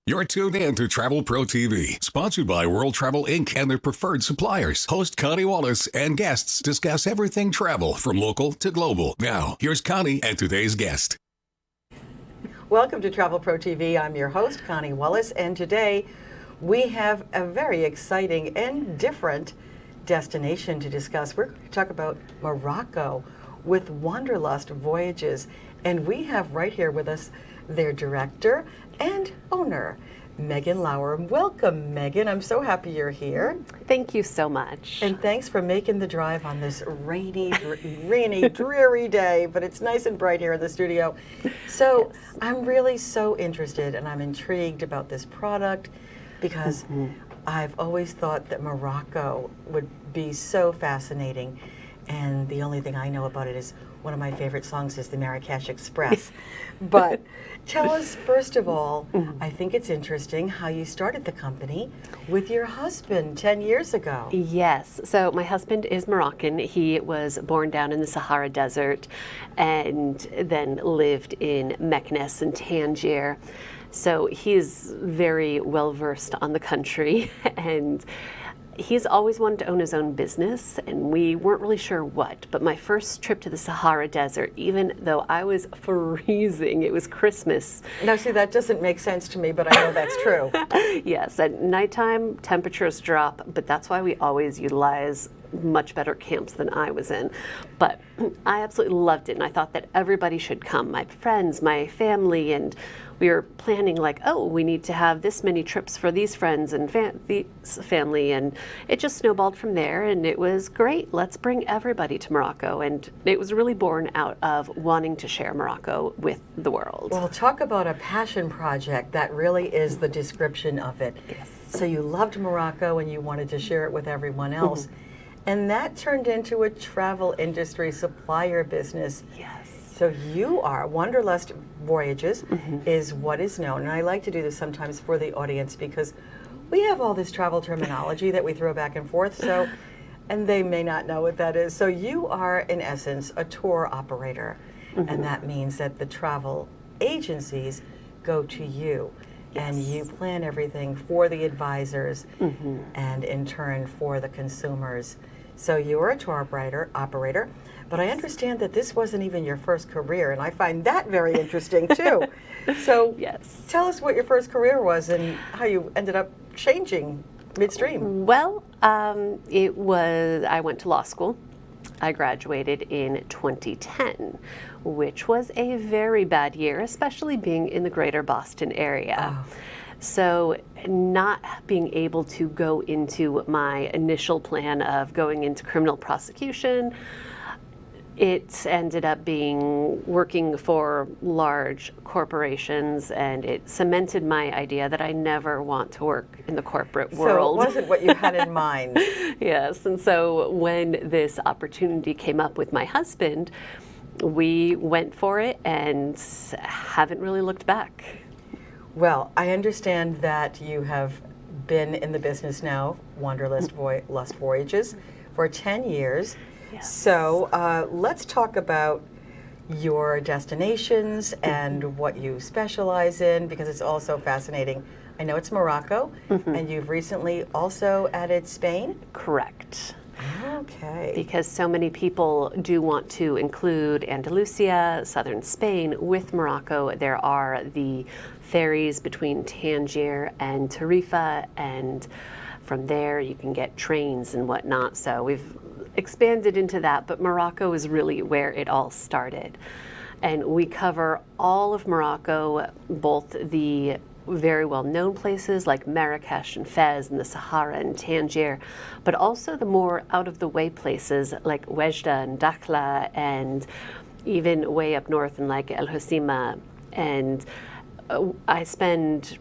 You're tuned in to Travel Pro TV, sponsored by World Travel Inc. and their preferred suppliers. Host Connie Wallace and guests discuss everything travel from local to global. Now, here's Connie and today's guest. Welcome to Travel Pro TV. I'm your host, Connie Wallace, and today we have a very exciting and different destination to discuss. We're going to talk about Morocco with Wanderlust Voyages, and we have right here with us their director and owner, Megan Lauer. Welcome, Megan. I'm so happy you're here. Thank you so much. And thanks for making the drive on this rainy, dreary day, but it's nice and bright here in the studio. So yes. I'm really so interested and I'm intrigued about this product because I've always thought that Morocco would be so fascinating. And the only thing I know about it is one of my favorite songs is the Marrakesh Express. But tell us, first of all, I think it's interesting how you started the company with your husband 10 years ago. Yes. So my husband is Moroccan. He was born down in the Sahara Desert and then lived in Meknes and Tangier. So he's very well versed on the country, and he's always wanted to own his own business, and we weren't really sure what. But my first trip to the Sahara Desert, even though I was freezing, it was Christmas. Now, see, that doesn't make sense to me, but I know that's true. Yes, at nighttime, temperatures drop, but that's why we always utilize much better camps than I was in. But I absolutely loved it, and I thought that everybody should come, my friends, my family, and we were planning like, oh, we need to have this many trips for these friends and family, and it just snowballed from there, and it was great. Let's bring everybody to Morocco, and it was really born out of wanting to share Morocco with the world. Well, talk about a passion project. That really is the description of it. Yes. So you loved Morocco and you wanted to share it with everyone else. And that turned into a travel industry supplier business. Yes. So you are, Wanderlust Voyages is what is known, and I like to do this sometimes for the audience because we have all this travel terminology that we throw back and forth, so, and they may not know what that is. So you are, in essence, a tour operator, and that means that the travel agencies go to you, and you plan everything for the advisors, and in turn for the consumers. So you're a tour operator, but I understand that this wasn't even your first career, and I find that very interesting too. So yes. Tell us what your first career was and how you ended up changing midstream. Well, I went to law school. I graduated in 2010, which was a very bad year, especially being in the greater Boston area. Oh. So not being able to go into my initial plan of going into criminal prosecution, it ended up being working for large corporations, and it cemented my idea that I never want to work in the corporate world. So it wasn't what you had in mind. Yes, and so when this opportunity came up with my husband, we went for it and haven't really looked back. Well, I understand that you have been in the business now, Wanderlust Voyages, for 10 years. Yes. So let's talk about your destinations and what you specialize in, because it's also fascinating. I know it's Morocco, and you've recently also added Spain? Correct. Okay. Because so many people do want to include Andalusia, southern Spain with Morocco. There are the ferries between Tangier and Tarifa, and from there you can get trains and whatnot. So we've expanded into that, but Morocco is really where it all started. And we cover all of Morocco, both the very well-known places like Marrakesh and Fez and the Sahara and Tangier, but also the more out-of-the-way places like Oujda and Dakhla, and even way up north in like El Hoceima. And I spend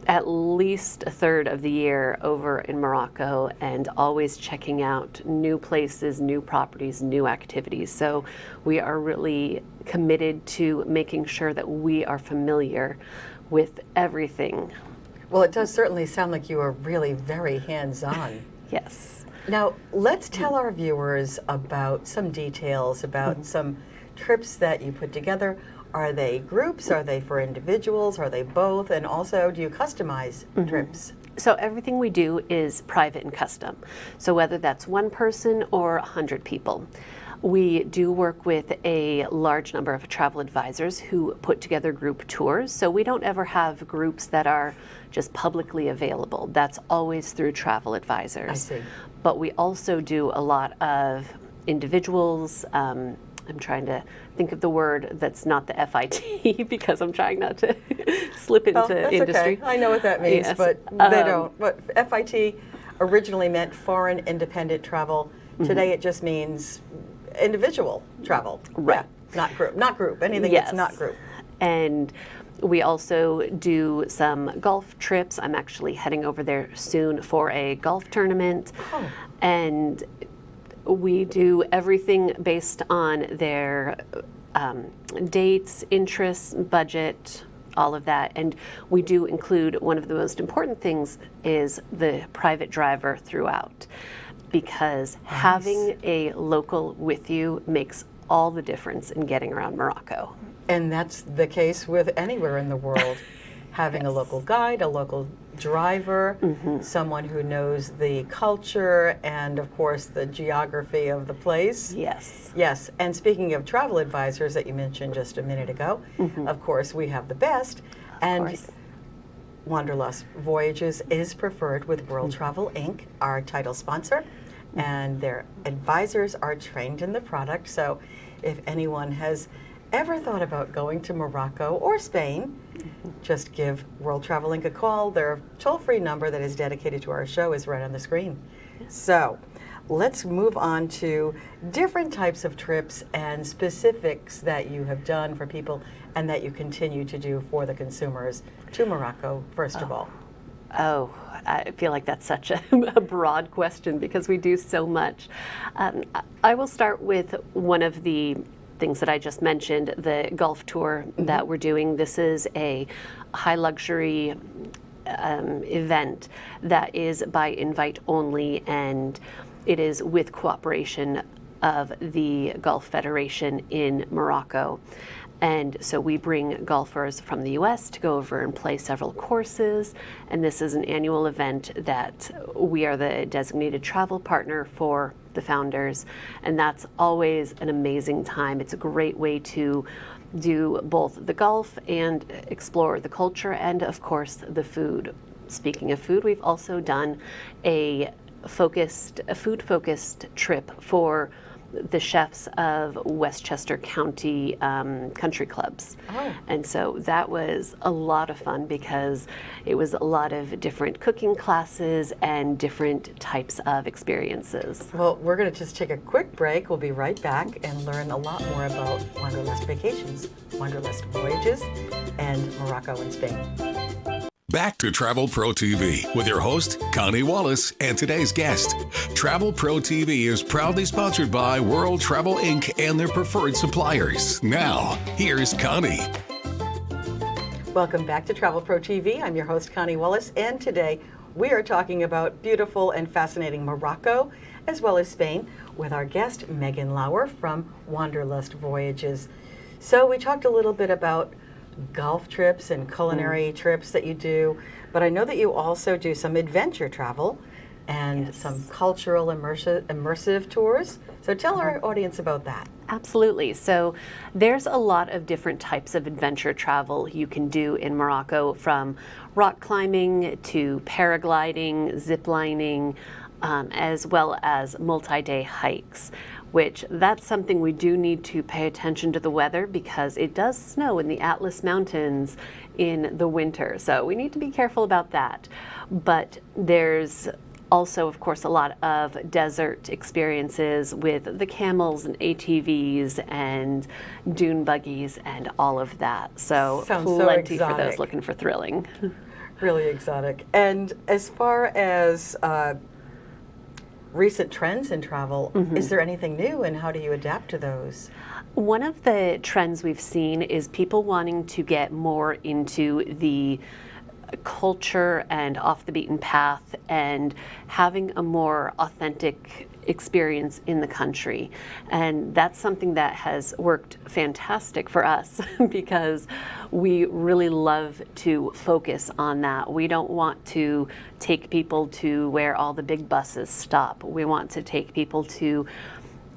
at least a third of the year over in Morocco and always checking out new places, new properties, new activities. So we are really committed to making sure that we are familiar with everything. Well, it does certainly sound like you are really very hands-on. Yes. Now, let's tell our viewers about some details about some trips that you put together. Are they groups? Are they for individuals? Are they both? And also, do you customize trips? So everything we do is private and custom. So whether that's one person or 100 people. We do work with a large number of travel advisors who put together group tours. So we don't ever have groups that are just publicly available. That's always through travel advisors. I see. But we also do a lot of individuals. I'm trying to think of the word that's not the FIT because I'm trying not to slip into That's industry. Okay. I know what that means, Yes. but they don't. But FIT originally meant foreign independent travel. Today it just means individual travel. Right. Yeah, not group. Not group. Anything Yes. that's not group. And we also do some golf trips. I'm actually heading over there soon for a golf tournament. Oh. And we do everything based on their dates, interests, budget, all of that. And we do include, one of the most important things is the private driver throughout, because having a local with you makes all the difference in getting around Morocco. And that's the case with anywhere in the world. Having a local guide, a local driver, someone who knows the culture and, of course, the geography of the place. Yes. Yes. And speaking of travel advisors that you mentioned just a minute ago, of course, we have the best. And course. Wanderlust Voyages is preferred with World Travel Inc., our title sponsor, and their advisors are trained in the product. So if anyone has ever thought about going to Morocco or Spain, just give World Travel Inc. a call. Their toll-free number that is dedicated to our show is right on the screen. So let's move on to different types of trips and specifics that you have done for people and that you continue to do for the consumers to Morocco, first of all. Oh, I feel like that's such a broad question because we do so much. I will start with one of the things that I just mentioned, the golf tour that we're doing. This is a high luxury event that is by invite only, and it is with cooperation of the Golf Federation in Morocco. And so we bring golfers from the US to go over and play several courses. And this is an annual event that we are the designated travel partner for the founders. And that's always an amazing time. It's a great way to do both the golf and explore the culture and, of course, the food. Speaking of food, we've also done a food-focused trip for the chefs of Westchester County country clubs. Oh. And so that was a lot of fun because it was a lot of different cooking classes and different types of experiences. Well, we're going to just take a quick break. We'll be right back and learn a lot more about Wanderlust Vacations, Wanderlust Voyages, and Morocco and Spain. Back to Travel Pro TV with your host, Connie Wallace, and today's guest. Travel Pro TV is proudly sponsored by World Travel Inc. and their preferred suppliers. Now, here's Connie. Welcome back to Travel Pro TV. I'm your host, Connie Wallace, and today we are talking about beautiful and fascinating Morocco, as well as Spain, with our guest, Megan Lauer from Wanderlust Voyages. So we talked a little bit about golf trips and culinary trips that you do, but I know that you also do some adventure travel and some cultural immersive tours. So tell our audience about that. Absolutely. So there's a lot of different types of adventure travel you can do in Morocco, from rock climbing to paragliding, zip lining, as well as multi-day hikes, which that's something we do need to pay attention to the weather because it does snow in the Atlas Mountains in the winter. So we need to be careful about that. But there's also, of course, a lot of desert experiences with the camels and ATVs and dune buggies and all of that. So Sounds so plenty for exotic. those looking for thrilling. Really exotic. And as far as recent trends in travel, is there anything new and how do you adapt to those? One of the trends we've seen is people wanting to get more into the culture and off the beaten path and having a more authentic experience in the country. And that's something that has worked fantastic for us because we really love to focus on that. We don't want to take people to where all the big buses stop. We want to take people to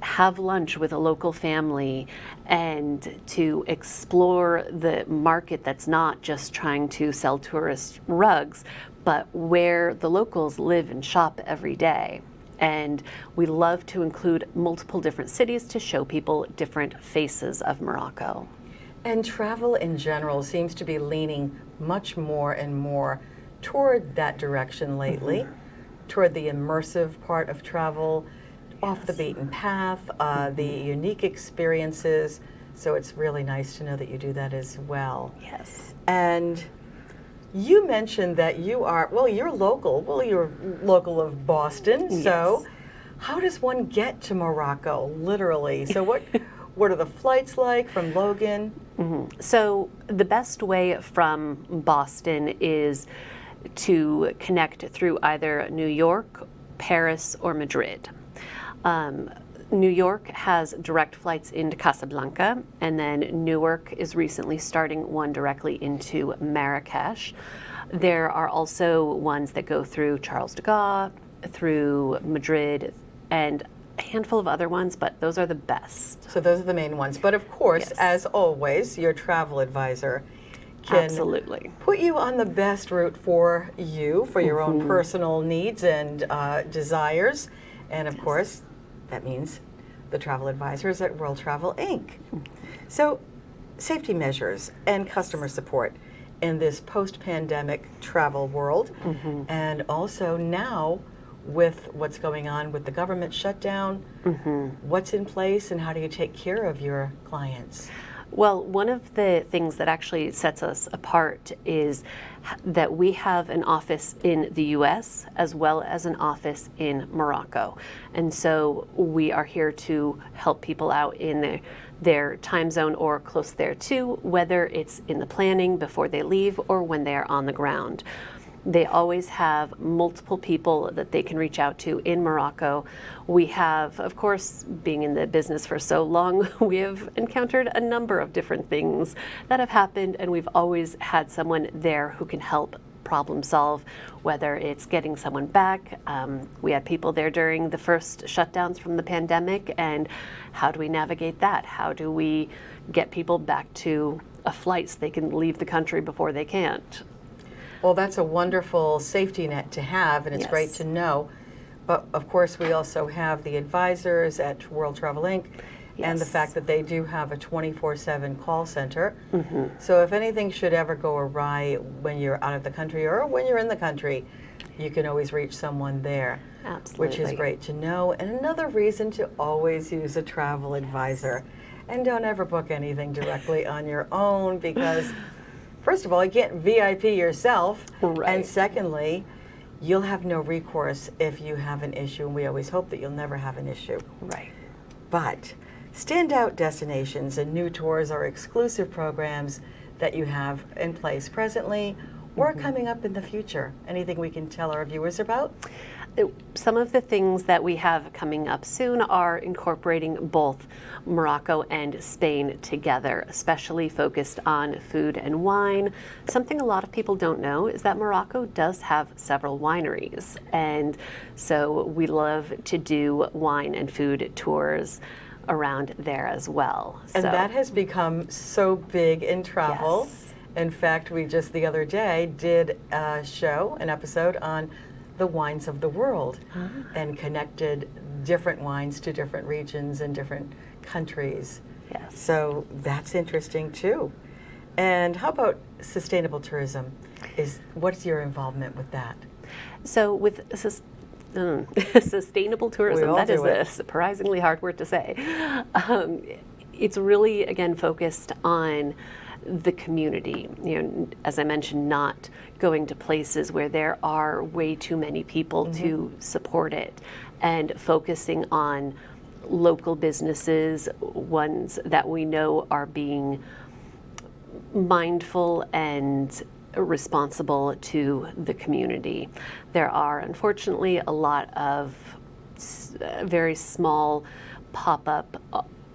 have lunch with a local family and to explore the market that's not just trying to sell tourist rugs, but where the locals live and shop every day. And we love to include multiple different cities to show people different faces of Morocco. And travel in general seems to be leaning much more and more toward that direction lately, toward the immersive part of travel, off the beaten path, the unique experiences. So it's really nice to know that you do that as well. Yes. And you mentioned that you are, well, you're local. Well, you're local of Boston. Yes. So how does one get to Morocco, literally? So what are the flights like from Logan? So the best way from Boston is to connect through either New York, Paris, or Madrid. New York has direct flights into Casablanca, and then Newark is recently starting one directly into Marrakesh. There are also ones that go through Charles de Gaulle, through Madrid, and a handful of other ones, but those are the best. So those are the main ones. But of course, Yes. as always, your travel advisor can Absolutely. put you on the best route for you, for your own personal needs and desires. And of course, that means the travel advisors at World Travel Inc. So, safety measures and customer support in this post-pandemic travel world, and also now with what's going on with the government shutdown, what's in place and how do you take care of your clients? Well, one of the things that actually sets us apart is that we have an office in the US as well as an office in Morocco. And so we are here to help people out in their time zone or close there too, whether it's in the planning before they leave or when they are on the ground. They always have multiple people that they can reach out to in Morocco. We have, of course, being in the business for so long, we have encountered a number of different things that have happened, and we've always had someone there who can help problem solve, whether it's getting someone back. We had people there during the first shutdowns from the pandemic, and how do we navigate that? How do we get people back to a flight so they can leave the country before they can't? Well, that's a wonderful safety net to have, and it's Yes. great to know. But of course, we also have the advisors at World Travel Inc. and the Yes. fact that they do have a 24/7 call center. So if anything should ever go awry when you're out of the country or when you're in the country, you can always reach someone there, which is Absolutely. great to know. And another reason to always use a travel advisor. And don't ever book anything directly on your own because first of all, you can't VIP yourself. Right. And secondly, you'll have no recourse if you have an issue. And we always hope that you'll never have an issue. Right. But standout destinations and new tours are exclusive programs that you have in place presently or coming up in the future. Anything we can tell our viewers about? Some of the things that we have coming up soon are incorporating both Morocco and Spain together, especially focused on food and wine. Something a lot of people don't know is that Morocco does have several wineries, and so we love to do wine and food tours around there as well. And that has become so big in travel. Yes. In fact, we just the other day did a show, an episode on the wines of the world and connected different wines to different regions and different countries. Yes. So that's interesting too. And how about sustainable tourism? What's your involvement with that? So with sustainable tourism, all that is do it. a surprisingly hard word to say. It's really, again, focused on the community. You know, as I mentioned, not going to places where there are way too many people to support it, and focusing on local businesses, ones that we know are being mindful and responsible to the community. There are unfortunately a lot of very small pop-up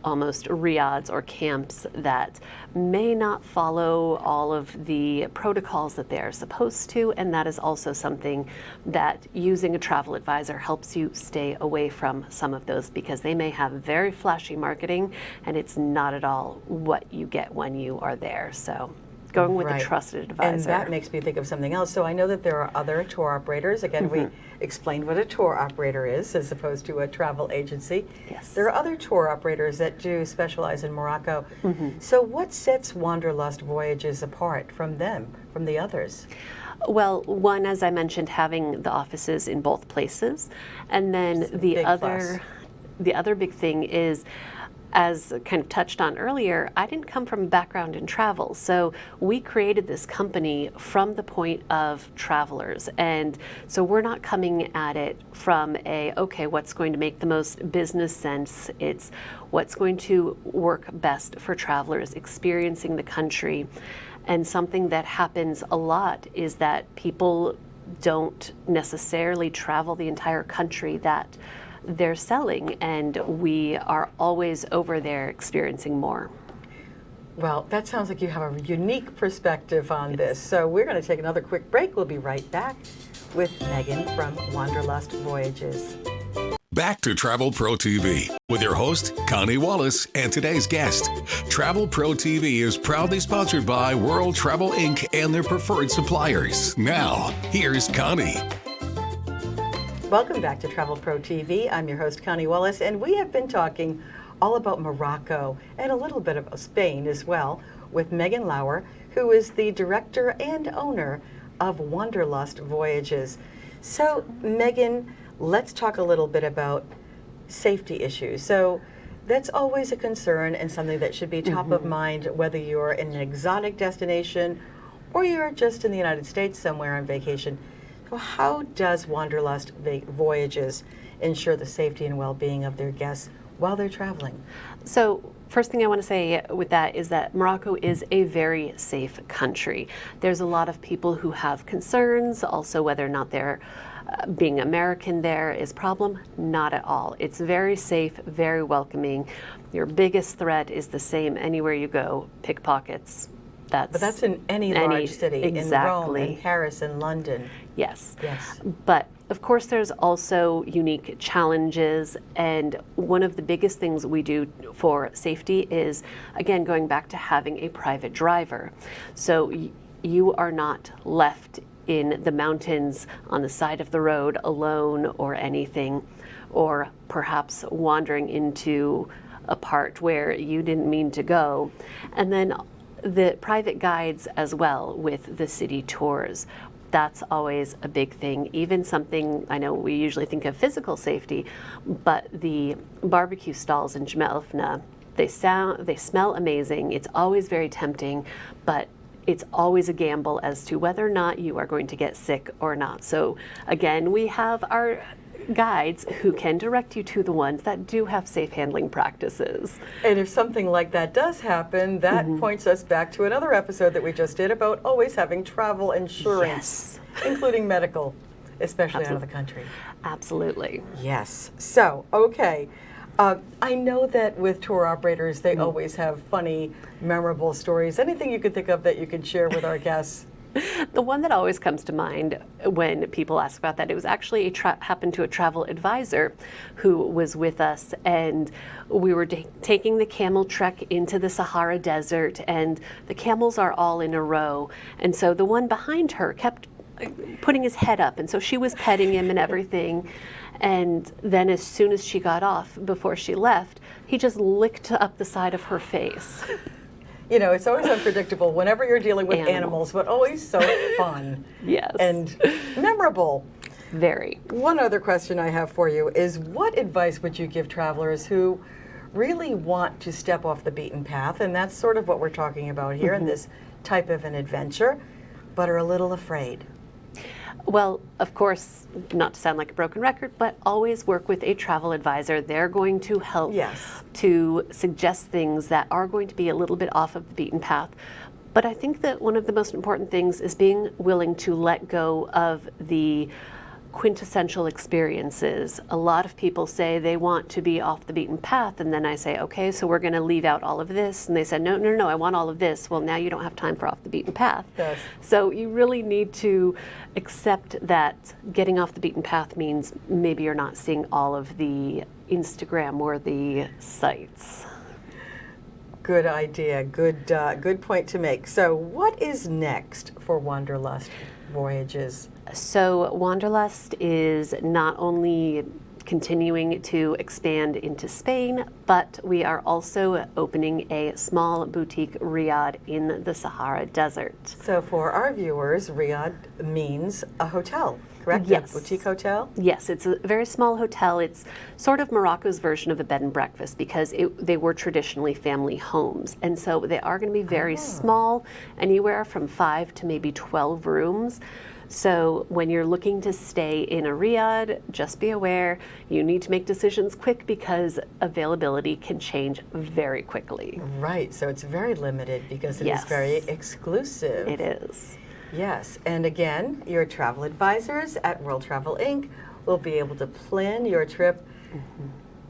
almost riads or camps that may not follow all of the protocols that they are supposed to, and that is also something that using a travel advisor helps you stay away from some of those, because they may have very flashy marketing and it's not at all what you get when you are there. So going with a trusted advisor. And that makes me think of something else. So I know that there are other tour operators. Again, we explained what a tour operator is as opposed to a travel agency. Yes. There are other tour operators that do specialize in Morocco. So what sets Wanderlust Voyages apart from them, from the others? Well, one, as I mentioned, having the offices in both places. And then the other big thing is, as kind of touched on earlier, I didn't come from a background in travel. So we created this company from the point of travelers. And so we're not coming at it from okay, what's going to make the most business sense? It's what's going to work best for travelers experiencing the country. And something that happens a lot is that people don't necessarily travel the entire country that they're selling, and we are always over there experiencing more. Well, that sounds like you have a unique perspective on this. So we're going to take another quick break. We'll be right back with Megan from Wanderlust Voyages. Back to Travel Pro TV with your host, Connie Wallace, and today's guest. Travel Pro TV is proudly sponsored by World Travel Inc. and their preferred suppliers. Now, here's Connie. Welcome back to Travel Pro TV. I'm your host, Connie Wallace, and we have been talking all about Morocco and a little bit of Spain as well with Megan Lauer, who is the director and owner of Wanderlust Voyages. So, Megan, let's talk a little bit about safety issues. So, that's always a concern and something that should be top of mind, whether you're in an exotic destination or you're just in the United States somewhere on vacation. Well, how does Wanderlust Voyages ensure the safety and well-being of their guests while they're traveling? So, first thing I want to say with that is that Morocco is a very safe country. There's a lot of people who have concerns, also whether or not they're being American there is a problem. Not at all. It's very safe, very welcoming. Your biggest threat is the same anywhere you go, pickpockets. But that's in any large city, in Rome, in Paris, in London. Yes. But of course there's also unique challenges, and one of the biggest things we do for safety is, again, going back to having a private driver. So you are not left in the mountains on the side of the road alone or anything, or perhaps wandering into a part where you didn't mean to go. And then the private guides as well with the city tours. That's always a big thing. Even something, I know we usually think of physical safety, but the barbecue stalls in Jmelfna, they smell amazing. It's always very tempting, but it's always a gamble as to whether or not you are going to get sick or not. So again, we have our guides who can direct you to the ones that do have safe handling practices. And if something like that does happen, that points us back to another episode that we just did about always having travel insurance, including medical, especially out of the country. Absolutely. Yes. So, okay. I know that with tour operators, they always have funny, memorable stories. Anything you could think of that you could share with our guests? The one that always comes to mind when people ask about that, it was actually happened to a travel advisor who was with us, and we were taking the camel trek into the Sahara Desert, and the camels are all in a row, and so the one behind her kept putting his head up, and so she was petting him and everything. And then as soon as she got off, before she left, he just licked up the side of her face. You know, it's always unpredictable whenever you're dealing with animals, but always so fun. Yes. And memorable. Very. One other question I have for you is, what advice would you give travelers who really want to step off the beaten path, and that's sort of what we're talking about here in this type of an adventure, but are a little afraid? Well, of course, not to sound like a broken record, but always work with a travel advisor. They're going to help to suggest things that are going to be a little bit off of the beaten path. But I think that one of the most important things is being willing to let go of the quintessential experiences. A lot of people say they want to be off the beaten path, and then I say, okay, so we're going to leave out all of this. And they said, no, no, no, I want all of this. Well, now you don't have time for off the beaten path. Yes. So you really need to accept that getting off the beaten path means maybe you're not seeing all of the Instagram or the sites. Good idea. Good point to make. So what is next for Wanderlust Voyages? So Wanderlust is not only continuing to expand into Spain, but we are also opening a small boutique riad in the Sahara Desert. So for our viewers, riad means a hotel, correct? Yes. A boutique hotel? Yes, it's a very small hotel. It's sort of Morocco's version of a bed and breakfast because they were traditionally family homes. And so they are going to be very small, anywhere from 5 to maybe 12 rooms. So when you're looking to stay in a riad, just be aware you need to make decisions quick because availability can change very quickly. Right, so it's very limited because it Yes. is very exclusive. It is. Yes, and again, your travel advisors at World Travel Inc. will be able to plan your trip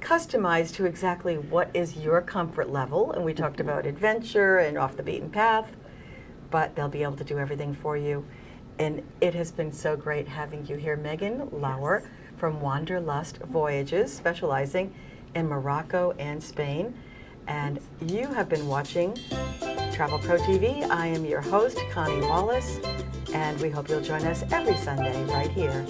customized to exactly what is your comfort level. And we talked about adventure and off the beaten path, but they'll be able to do everything for you. And it has been so great having you here, Megan Lauer from Wanderlust Voyages, specializing in Morocco and Spain. And you have been watching Travel Pro TV. I am your host, Connie Wallace, and we hope you'll join us every Sunday right here